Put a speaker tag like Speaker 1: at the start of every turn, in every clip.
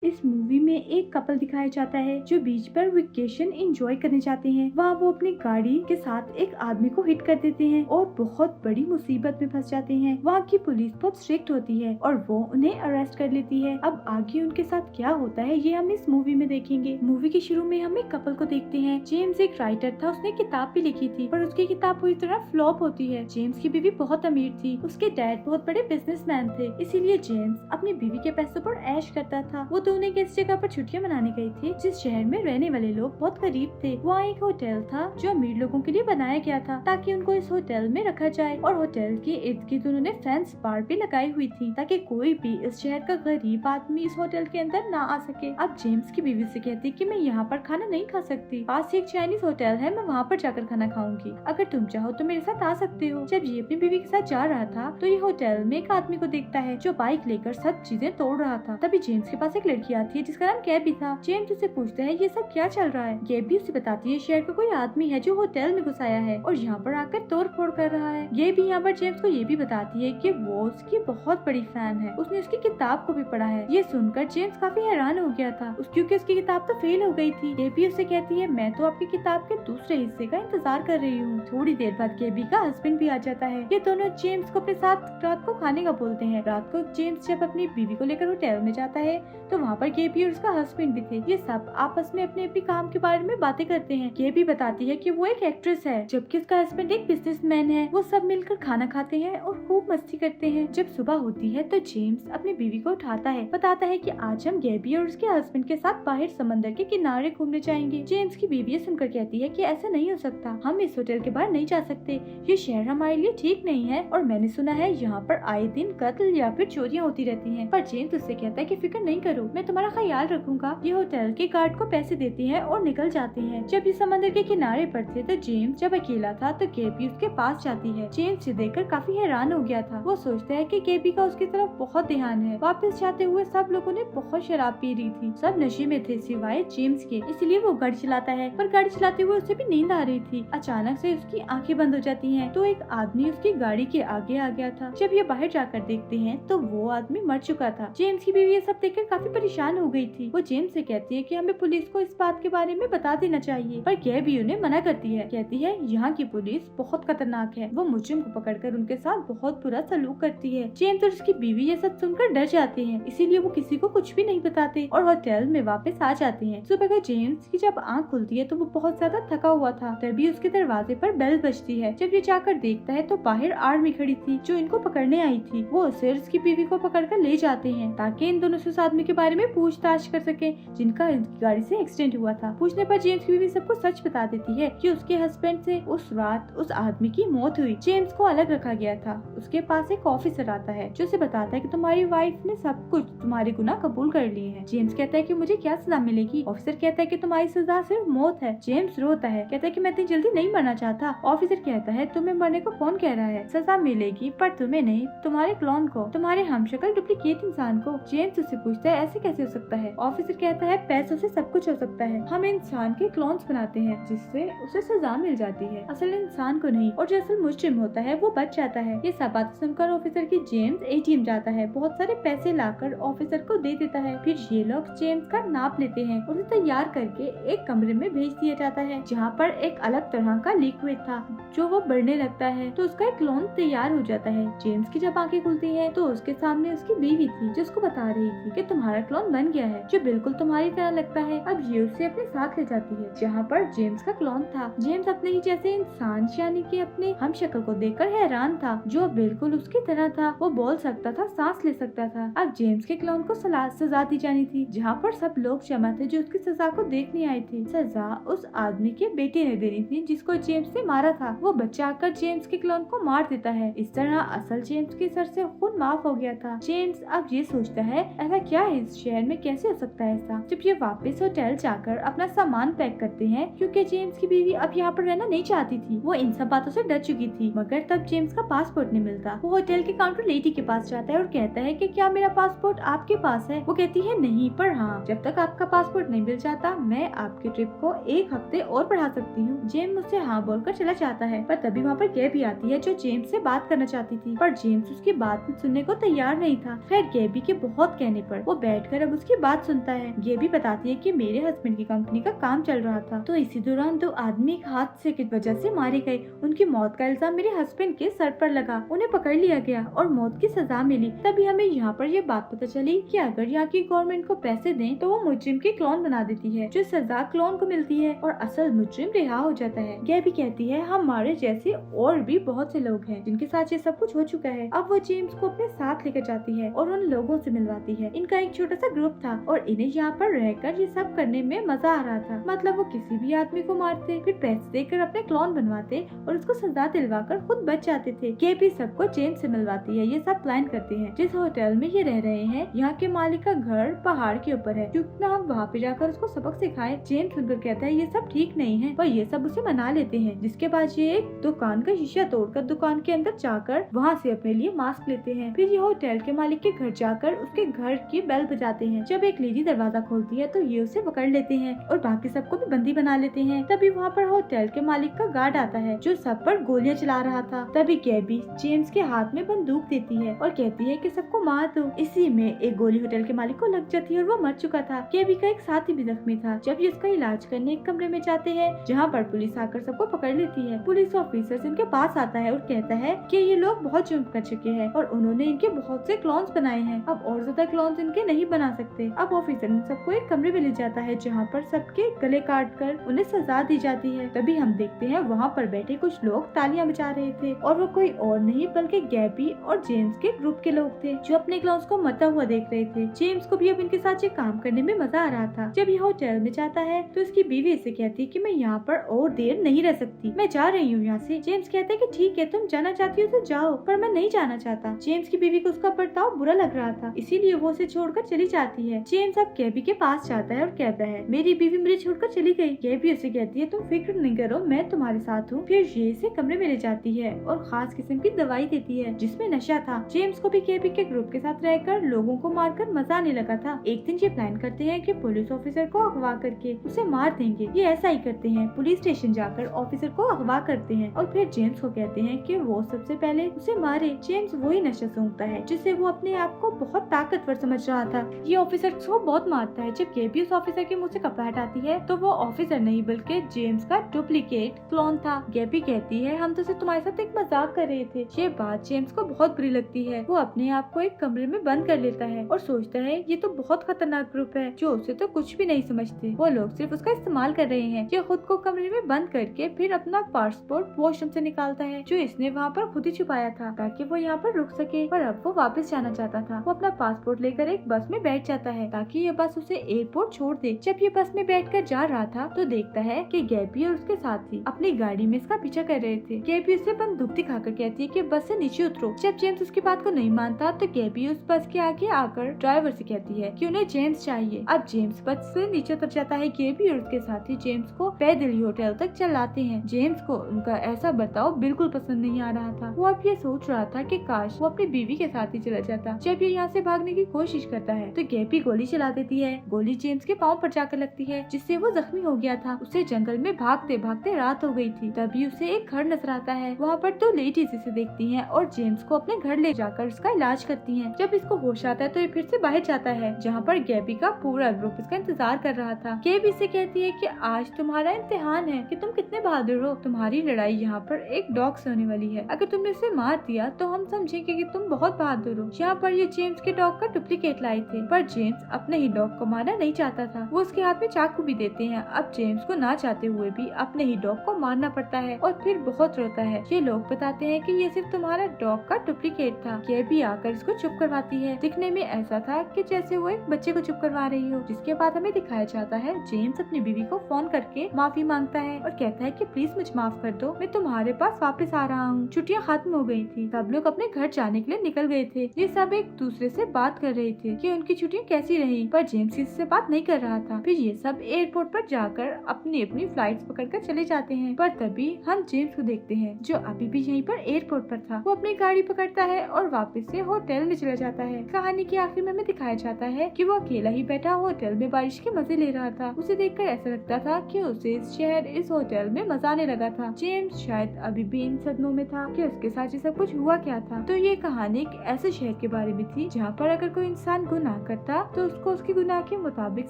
Speaker 1: इस मूवी में एक कपल दिखाया जाता है जो बीच पर वेकेशन एंजॉय करने जाते हैं। वहाँ वो अपनी गाड़ी के साथ एक आदमी को हिट कर देते हैं और बहुत बड़ी मुसीबत में फंस जाते हैं। वहाँ की पुलिस बहुत स्ट्रिक्ट होती है और वो उन्हें अरेस्ट कर लेती है। अब आगे उनके साथ क्या होता है ये हम इस मूवी में देखेंगे। मूवी के शुरू में हम एक कपल को देखते हैं। जेम्स एक राइटर था, उसने किताब भी लिखी थी पर उसकी किताब पूरी तरह फ्लॉप होती है। जेम्स की बीवी बहुत अमीर थी, उसके डैड बहुत बड़े बिजनेसमैन थे, इसीलिए जेम्स अपनी बीवी के पैसों पर ऐश करता था। वो दोनों किस जगह पर छुट्टियां मनाने गए थे जिस शहर में रहने वाले लोग बहुत गरीब थे। वहाँ एक होटल था जो अमीर लोगों के लिए बनाया गया था ताकि उनको इस होटल में रखा जाए और होटल के इर्द गिर्द उन्होंने फेंस बार भी लगाई हुई थी ताकि कोई भी इस शहर का गरीब आदमी इस होटल के अंदर ना आ सके। अब जेम्स की बीवी से कहती कि मैं यहाँ पर खाना नहीं खा सकती, पास एक चाइनीज होटल है, मैं वहाँ पर जाकर खाना खाऊंगी, अगर तुम चाहो तो मेरे साथ आ सकते हो। जब ये अपनी बीवी के साथ जा रहा था तो ये होटल में एक आदमी को देखता है जो बाइक लेकर सब चीजें तोड़ रहा था। तभी जेम्स के पास एक लड़की आती है जिसका नाम गैबी था। जेम्स उससे पूछता है ये सब क्या चल रहा है। गैबी उसे बताती है शहर का कोई आदमी है जो होटल में घुस आया है और यहाँ पर आकर तोड़ फोड़ कर रहा है। गैबी यहाँ पर जेम्स को ये भी बताती है कि वो उसकी बहुत बड़ी फैन है, उसने उसकी किताब को भी पढ़ा है। ये सुनकर जेम्स काफी हैरान हो गया था क्योंकि उसकी किताब तो फेल हो गई थी। गैबी उससे कहती है मैं तो आपकी किताब के दूसरे हिस्से का इंतजार कर रही हूँ। थोड़ी देर बाद गैबी का हस्बैंड भी आ जाता है। ये दोनों जेम्स को अपने साथ रात को खाने का बोलते हैं। रात को जेम्स जब अपनी बीवी को लेकर होटल में जाता है तो वहाँ पर गैबी और उसका हस्बैंड भी थे। ये सब आपस में अपने अपने काम के बारे में बातें करते हैं। गैबी बताती है कि वो एक एक्ट्रेस है जबकि उसका हस्बैंड एक बिजनेसमैन है। वो सब मिलकर खाना खाते हैं और खूब मस्ती करते हैं। जब सुबह होती है तो जेम्स अपनी बीवी को उठाता है, बताता है कि आज हम गैबी और उसके हस्बैंड के साथ बाहर समंदर के किनारे घूमने जाएंगे। जेम्स की बीवी ये सुनकर कहती है कि ऐसा नहीं हो सकता, हम इस होटल के बाहर नहीं जा सकते, ये शहर हमारे लिए ठीक नहीं है और मैंने सुना है यहाँ पर आए दिन कत्ल या फिर चोरियां होती रहती हैं। पर जेम्स उससे कहता है कि फिक्र नहीं करो, मैं तुम्हारा ख्याल रखूंगा। ये होटल के गार्ड को पैसे देती है और निकल जाती है। जब ये समंदर के किनारे पर थे तो जेम्स जब अकेला था तो गैबी उसके पास जाती है। जेम्स ये देखकर काफी हैरान हो गया था। वो सोचता है कि गैबी का उसकी तरफ बहुत ध्यान है। वापस जाते हुए सब लोगों ने बहुत शराब पी रही थी, सब नशे में थे सिवाय जेम्स के, इसलिए वो गाड़ी चलाता है। पर गाड़ी चलाते हुए उसे भी नींद आ रही थी। अचानक से उसकी आंखें बंद हो जाती हैं तो एक आदमी उसकी गाड़ी के आगे आ गया था। जब ये बाहर जाकर देखते हैं तो वो आदमी मर चुका था। जेम्स की बीवी ये सब देखकर काफी परेशान हो गई थी। वो जेम्स से कहती है कि हमें पुलिस को इस बात के बारे में बता देना चाहिए, पर गैबी उन्हें मना करती है। कहती है यहाँ की पुलिस बहुत खतरनाक है, वो मुजरिम को पकड़कर उनके साथ बहुत बुरा सलूक करती है। जेम्स और उसकी बीवी ये सब सुनकर डर जाते हैं, इसीलिए वो किसी को कुछ भी नहीं बताते और होटल में वापस आ जाते हैं। सुबह को जेम्स की जब आँख खुलती है तो वो बहुत ज्यादा थका हुआ था। तभी उसके दरवाजे पर बेल बजती है। जब ये जाकर देखता है तो बाहर आर्मी खड़ी थी जो इनको पकड़ने आई थी। वो उसे और उसकी बीवी को पकड़कर ले जाते हैं ताकि इन दोनों से उस आदमी के बारे में पूछताछ कर सके जिनका इनकी गाड़ी से एक्सीडेंट हुआ था। पूछने पर जेम्स की बीवी सबको सच बता देती है कि उसके हस्बैंड से उस रात उस आदमी की मौत हुई। जेम्स को अलग रखा गया था। उसके पास एक ऑफिसर आता है जो उसे बताता है कि तुम्हारी वाइफ ने सब कुछ तुम्हारे गुनाह कबूल कर लिए हैं। जेम्स कहता है कि मुझे क्या सजा मिलेगी। ऑफिसर कहता है कि तुम्हारी सजा सिर्फ मौत है। जेम्स रोता है, कहता है कि मैं इतनी जल्दी नहीं मरना चाहता। ऑफिसर कहता है तुम्हें मरने को कौन कह रहा है, सजा मिलेगी पर तुम्हें नहीं, तुम्हारे क्लोन को, तुम्हारे हमशक्ल डुप्लीकेट इंसान को। जेम्स उससे पूछता है ऐसे कैसे हो सकता है। ऑफिसर कहता है पैसों से सब कुछ हो सकता है, हम इंसान के क्लोन्स बनाते हैं जिससे उसे सजा मिल जाती है, असल इंसान को नहीं, और जो असल मुजरिम होता है वो बच जाता है। ये सब बातें सुनकर ऑफिसर की जेम्स एटीएम जाता है, बहुत सारे पैसे लाकर ऑफिसर को दे देता है। फिर ये लोग जेम्स का नाप लेते हैं, उसे तैयार करके एक कमरे में भेज दिया जाता है जहाँ पर एक अलग तरह का लिक्विड था जो वो बढ़ने लगता है तो उसका एक क्लोन तैयार हो जाता है। जेम्स की जब आंखें खुलती है तो उसके सामने उसकी बीवी थी जो उसको बता रही थी कि तुम्हारा क्लोन बन गया है जो बिल्कुल तुम्हारी तरह लगता है। अब ये उसे अपने साथ ले जाती है जहाँ पर जेम्स का क्लोन था। जेम्स अपने ही जैसे इंसान यानी कि अपने हमशक्ल को देखकर हैरान था जो बिल्कुल उसकी तरह था। वो बोल सकता था, सांस ले सकता था। अब जेम्स के क्लोन को सजा दी जानी थी जहाँ पर सब लोग जमा थे जो उसकी सजा को देखने आए थे। सजा उस आदमी के बेटे ने देनी थी जिसको जेम्स ने मारा था। वो बच्चा आकर जेम्स के क्लोन को मार देता है। इस तरह असल जेम्स के सर से खून माफ हो गया था। जेम्स अब ये सोचता है ऐसा क्या है इस शहर में, कैसे हो सकता है ऐसा। जब ये वापस होटल जाकर अपना सामान पैक करते हैं क्योंकि जेम्स की बीवी अब यहाँ पर रहना नहीं चाहती थी, वो इन सब बातों से डर चुकी थी। मगर तब जेम्स का पासपोर्ट नहीं मिलता। वो होटल के काउंटर लेडी के पास जाता है और कहता है कि क्या मेरा पासपोर्ट आपके पास है। वो कहती है नहीं, पर हाँ जब तक आपका पासपोर्ट नहीं मिल जाता मैं आपके ट्रिप को 1 हफ्ते और बढ़ा सकती हूँ। जेम्स मुझसे हाँ बोलकर चला जाता है पर तभी वहाँ पर गैबी आती है जो जेम्स से बात करना चाहती थी पर जेम्स उसकी बात सुनने को तैयार नहीं था। खैर गैबी के बहुत कहने पर वो बैठ बैठकर अब उसकी बात सुनता है। ये भी बताती है कि मेरे हस्बैंड की कंपनी का काम चल रहा था, तो इसी दौरान 2 आदमी एक हादसे की वजह से मारे गए। उनकी मौत का इल्जाम मेरे हस्बैंड के सर पर लगा, उन्हें पकड़ लिया गया और मौत की सजा मिली। तभी हमें यहाँ पर ये बात पता चली कि अगर यहाँ की गवर्नमेंट को पैसे दें तो वो मुजरिम के क्लोन बना देती है, जो सजा क्लोन को मिलती है और असल मुजरिम रिहा हो जाता है। गैबी कहती है हमारे जैसे और भी बहुत से लोग हैं जिनके साथ ये सब कुछ हो चुका है। अब वो जेम्स को अपने साथ लेकर जाती है और उन लोगों से मिलवाती है। इनका एक छोटा सा ग्रुप था और इन्हें यहाँ पर रहकर ये सब करने में मजा आ रहा था। मतलब वो किसी भी आदमी को मारते, फिर पैसे देकर अपने क्लोन बनवाते और उसको सजा दिलवाकर खुद बच जाते थे। गैबी सबको जेम्स से मिलवाती है, ये सब प्लान करते हैं। जिस होटल में ये रह रहे हैं यहाँ के मालिक का घर पहाड़ के ऊपर है, क्योंकि हम वहाँ पे जाकर उसको सबक सिखाए। जेम्स सुनकर कहता है ये सब ठीक नहीं है, पर ये सब उसे मना लेते हैं। जिसके बाद ये एक दुकान का शीशा तोड़कर दुकान के अंदर जाकर वहाँ से अपने लिए मास्क लेते हैं। फिर ये होटल के मालिक के घर जाकर उसके घर की बेल बजाते हैं। जब एक लेडी दरवाजा खोलती है तो ये उसे पकड़ लेते हैं और बाकी सबको भी बंदी बना लेते हैं। तभी वहाँ पर होटल के मालिक का गार्ड आता है जो सब पर गोलियां चला रहा था। तभी गैबी जेम्स के हाथ में बंदूक देती है और कहती है कि सबको मार दो। इसी में एक गोली होटल के मालिक को लग जाती है और वो मर चुका था। गैबी का एक साथी भी जख्मी था। जब ये उसका इलाज करने एक कमरे में जाते हैं जहाँ पर पुलिस आकर सबको पकड़ लेती है। पुलिस ऑफिसर इनके पास आता है और कहता है कि ये लोग बहुत जुर्म कर चुके हैं और उन्होंने इनके बहुत से क्लोन्स बनाए हैं, अब और ज्यादा क्लोन्स इनके नहीं बना सकते। अब ऑफिसर इन सबको एक कमरे में ले जाता है जहाँ पर सबके गले काट कर उन्हें सजा दी जाती है। तभी हम देखते हैं वहाँ पर बैठे कुछ लोग तालियां बजा रहे थे और वो कोई और नहीं बल्कि गैबी और जेम्स के ग्रुप के लोग थे जो अपने क्लोन्स को मरता हुआ देख रहे थे। जेम्स को भी अब इनके साथ ये काम करने में मजा आ रहा था। जब ये होटल में जाता है तो उसकी बीवी इसे कहती है कि मैं यहाँ पर और देर नहीं रह सकती, मैं जा रही हूँ यहाँ से। जेम्स कहता है कि ठीक है तुम जाना चाहती हो तो जाओ, पर मैं नहीं जाना चाहता। जेम्स की बीवी को उसका बर्ताव बुरा लग रहा था, इसीलिए वो उसे छोड़कर चली जाती है। जेम्स अब गैबी के पास जाता है और कहता है मेरी बीवी मुझे छोड़कर चली गई। गैबी उसे कहती है तुम फिक्र नहीं करो, मैं तुम्हारे साथ हूँ। फिर ये इसे कमरे में ले जाती है और खास किस्म की दवाई देती है जिसमें नशा था। जेम्स को भी गैबी के ग्रुप के साथ रहकर लोगों को मारकर मजा आने लगा था। एक दिन ये प्लान करते हैं कि पुलिस ऑफिसर को अगवा करके उसे मार देंगे। ये ऐसा ही करते हैं, पुलिस स्टेशन जाकर ऑफिसर को अगवा करते हैं और फिर जेम्स को कहते हैं कि वो सबसे पहले उसे मारे। जेम्स वही नशा सूंघता है जिससे वो अपने आप को बहुत ताकतवर समझ रहा था। ये ऑफिसर को बहुत मारता है। जब गैबी उस ऑफिसर के मुंह से कपड़ा हटाती है तो वो ऑफिसर नहीं बल्कि जेम्स का डुप्लीकेट क्लोन था। गैबी कहती है हम तो सिर्फ तुम्हारे साथ एक मजाक कर रहे थे। ये बात जेम्स को बहुत बुरी लगती है। वो अपने आप को एक कमरे में बंद कर लेता है और सोचता है ये तो बहुत खतरनाक ग्रुप है जो उसे तो कुछ भी नहीं समझते, वो लोग सिर्फ उसका इस्तेमाल कर रहे हैं। ये खुद को कमरे में बंद करके फिर अपना पासपोर्ट वॉशरूम से निकालता है जो इसने वहाँ पर खुद ही छुपाया था ताकि वो यहाँ पर रुक सके, पर अब वो वापस जाना चाहता था। वो अपना पासपोर्ट लेकर एक बस में बैठ जाता है ताकि ये बस उसे एयरपोर्ट छोड़ दे। जब ये बस में बैठकर जा रहा था तो देखता है कि गैबी और उसके साथी अपनी गाड़ी में इसका पीछा कर रहे थे। गैबी उसे बंदूक दिखाकर कहती है कि बस से नीचे उतरो। जब जेम्स उसकी बात को नहीं मानता तो गैबी उस बस के आगे आकर ड्राइवर से कहती है कि उन्हें जेम्स चाहिए। अब जेम्स बस से नीचे उतर जाता है। गैबी और उसके साथी जेम्स को पैदल ही होटल तक चलाते हैं। जेम्स को उनका ऐसा बर्ताव बिल्कुल पसंद नहीं आ रहा था। वो अब ये सोच रहा था कि काश वो अपनी बीवी के साथ ही चला जाता। जब ये यहाँ से भागने की कोशिश करता है तो गैबी गोली चला देती है। गोली जेम्स के पाँव पर जाकर लगती है जिससे वो जख्मी हो गया था। उसे जंगल में भागते भागते रात हो गई थी। तभी उसे एक घर नजर आता है। वहाँ पर 2 लेडीज इसे देखती हैं और जेम्स को अपने घर ले जाकर उसका इलाज करती हैं। जब इसको होश आता है तो ये फिर से बाहर जाता है जहाँ पर गैबी का पूरा ग्रुप इसका इंतजार कर रहा था। गैबी से कहती है कि आज तुम्हारा इम्तिहान है कि तुम कितने बहादुर हो। तुम्हारी लड़ाई यहाँ पर एक डॉग से होने वाली है। अगर तुमने उसे मार दिया तो हम समझेंगे कि तुम बहुत बहादुर हो। यहाँ पर ये जेम्स के डॉग का डुप्लीकेट लाए थे, पर जेम्स अपने ही डॉग को मारना नहीं चाहता था। वो उसके हाथ में चाकू भी देते हैं। अब जेम्स को ना चाहते हुए भी अपने ही डॉग को मारना पड़ता है और फिर बहुत रोता है। ये लोग बताते हैं कि ये सिर्फ तुम्हारा डॉग का डुप्लीकेट था। गैबी आकर इसको चुप करवाती है। दिखने में ऐसा था कि जैसे वो एक बच्चे को चुप करवा रही हो। जिसके बाद हमें दिखाया जाता है जेम्स अपनी बीवी को फोन करके माफी मांगता है और कहता है कि प्लीज मुझे माफ कर दो, मैं तुम्हारे पास वापस आ रहा हूँ। छुट्टियाँ खत्म हो गई थी, सब लोग अपने घर जाने के लिए निकल गए थे। ये सब एक दूसरे से बात कर रहे थे कि उनकी छुट्टियाँ कैसी रही, पर जेम्स किसी से बात नहीं कर रहा था। फिर ये सब एयरपोर्ट पर जाकर अपनी अपनी फ्लाइट्स पकड़कर चले जाते हैं। पर तभी हम जेम्स को देखते हैं जो अभी भी यहीं पर एयरपोर्ट पर था। वो अपनी गाड़ी पकड़ता है और वापस से होटल में चला जाता है। कहानी के आखिर में हमें दिखाया जाता है कि वो अकेला ही बैठा होटल में बारिश के मजे ले रहा था। उसे देखकर ऐसा लगता था कि उसे इस शहर, इस होटल में मजा आने लगा था। जेम्स शायद अभी भी इन सदमों में था कि उसके साथ ये सब कुछ हुआ क्या था। तो ये कहानी एक ऐसे शहर के बारे में थी जहाँ पर अगर कोई इंसान गुनाह गुनाह करता तो उसको उसके गुनाह के मुताबिक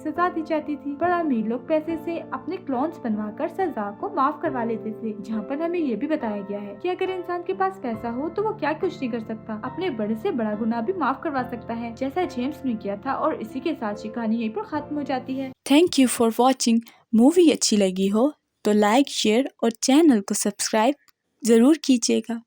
Speaker 1: सजा दी जाती थी, पर अमीर लोग पैसे से अपने क्लोन्स बनवाकर सजा को माफ करवा लेते थे। जहाँ पर हमें ये भी बताया गया है कि अगर इंसान के पास पैसा हो तो वो क्या कुछ नहीं कर सकता, अपने बड़े से बड़ा गुनाह भी माफ करवा सकता है, जैसा जेम्स ने किया था। और इसी के साथ ये कहानी यहीं पर खत्म हो जाती है।
Speaker 2: Thank you for watching. Movie अच्छी लगी हो तो लाइक, शेयर और चैनल को सब्सक्राइब जरूर कीजिएगा।